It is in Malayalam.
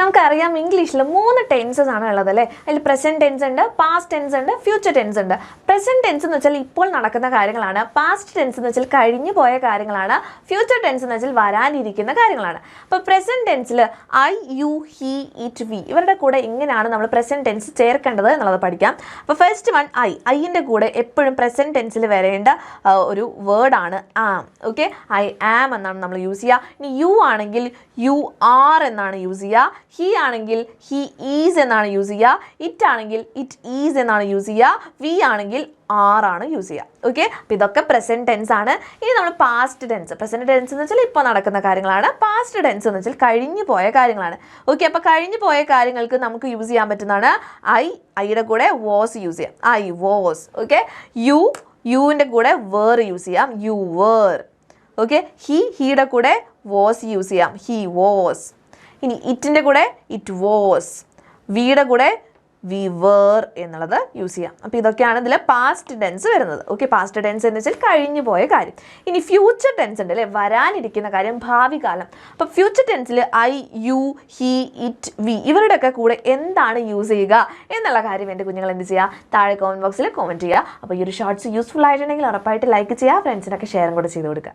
നമുക്കറിയാം ഇംഗ്ലീഷിൽ 3 ടെൻസസ് ആണ് ഉള്ളത് അല്ലേ. അതിൽ പ്രസന്റ് ടെൻസ് ഉണ്ട്, പാസ്റ്റ് ടെൻസ് ഉണ്ട്, ഫ്യൂച്ചർ ടെൻസ് ഉണ്ട്. പ്രസന്റ് ടെൻസ് എന്ന് വെച്ചാൽ ഇപ്പോൾ നടക്കുന്ന കാര്യങ്ങളാണ്. പാസ്റ്റ് ടെൻസ് എന്ന് വെച്ചാൽ കഴിഞ്ഞു പോയ കാര്യങ്ങളാണ്. ഫ്യൂച്ചർ ടെൻസ് എന്ന് വെച്ചാൽ വരാനിരിക്കുന്ന കാര്യങ്ങളാണ്. അപ്പോൾ പ്രസന്റ് ടെൻസിൽ I, you, he, it, we ഇവരുടെ കൂടെ എങ്ങനെയാണ് നമ്മൾ പ്രസന്റ് ടെൻസ് ചേർക്കേണ്ടത് എന്നുള്ളത് പഠിക്കാം. അപ്പോൾ ഫസ്റ്റ് വൺ ഐൻ്റെ കൂടെ എപ്പോഴും പ്രസന്റ് ടെൻസിൽ വരേണ്ട ഒരു വേർഡാണ് ആം. ഓക്കെ, ഐ ആം എന്നാണ് നമ്മൾ യൂസ് ചെയ്യുക. ഇനി യു ആണെങ്കിൽ യു ആർ എന്നാണ് യൂസ് ചെയ്യുക. ഹി ആണെങ്കിൽ ഹി ഈസ് എന്നാണ് യൂസ് ചെയ്യുക. ഇറ്റ് ആണെങ്കിൽ ഇറ്റ് ഈസ് എന്നാണ് യൂസ് ചെയ്യുക. വി ആണെങ്കിൽ ആറാണ് യൂസ് ചെയ്യുക. ഓക്കെ, അപ്പോൾ ഇതൊക്കെ പ്രസന്റ് ടെൻസ് ആണ്. ഇനി നമ്മൾ പാസ്റ്റ് ടെൻസ്. പ്രസന്റ് ടെൻസ് എന്ന് വെച്ചാൽ ഇപ്പോൾ നടക്കുന്ന കാര്യങ്ങളാണ്. പാസ്റ്റ് ടെൻസ് എന്ന് വെച്ചാൽ കഴിഞ്ഞു പോയ കാര്യങ്ങളാണ്. ഓക്കെ, അപ്പോൾ കഴിഞ്ഞു പോയ കാര്യങ്ങൾക്ക് നമുക്ക് യൂസ് ചെയ്യാൻ പറ്റുന്നതാണ് ഐയുടെ കൂടെ വാസ് യൂസ് ചെയ്യാം. I was. ഓക്കെ, യുവിൻ്റെ കൂടെ വേർ യൂസ് ചെയ്യാം. You were. ഓക്കെ, ഹീയുടെ കൂടെ വാസ് യൂസ് ചെയ്യാം. He was. ഇനി ഇറ്റിൻ്റെ കൂടെ ഇറ്റ് വാസ്. വിയുടെ കൂടെ വി വേർ എന്നുള്ളത് യൂസ് ചെയ്യാം. അപ്പോൾ ഇതൊക്കെയാണ് ഇതിൽ പാസ്റ്റ് ടെൻസ് വരുന്നത്. ഓക്കെ, പാസ്റ്റ് ടെൻസ് എന്ന് വെച്ചാൽ കഴിഞ്ഞു പോയ കാര്യം. ഇനി ഫ്യൂച്ചർ ടെൻസ് ഉണ്ട് അല്ലേ, വരാനിരിക്കുന്ന കാര്യം, ഭാവി കാലം. അപ്പോൾ ഫ്യൂച്ചർ ടെൻസിൽ I, you, he, it, we ഇവരുടെയൊക്കെ കൂടെ എന്താണ് യൂസ് ചെയ്യുക എന്നുള്ള കാര്യം എൻ്റെ കുഞ്ഞുങ്ങൾ എന്ത് ചെയ്യുക, താഴെ കമൻറ്റ് ബോക്സിൽ കമൻറ്റ് ചെയ്യുക. അപ്പോൾ ഈ ഒരു ഷോർട്സ് യൂസ്ഫുൾ ആയിട്ടുണ്ടെങ്കിൽ ഉറപ്പായിട്ട് ലൈക്ക് ചെയ്യുക, ഫ്രണ്ട്സിനൊക്കെ ഷെയറും കൂടെ ചെയ്ത് കൊടുക്കുക.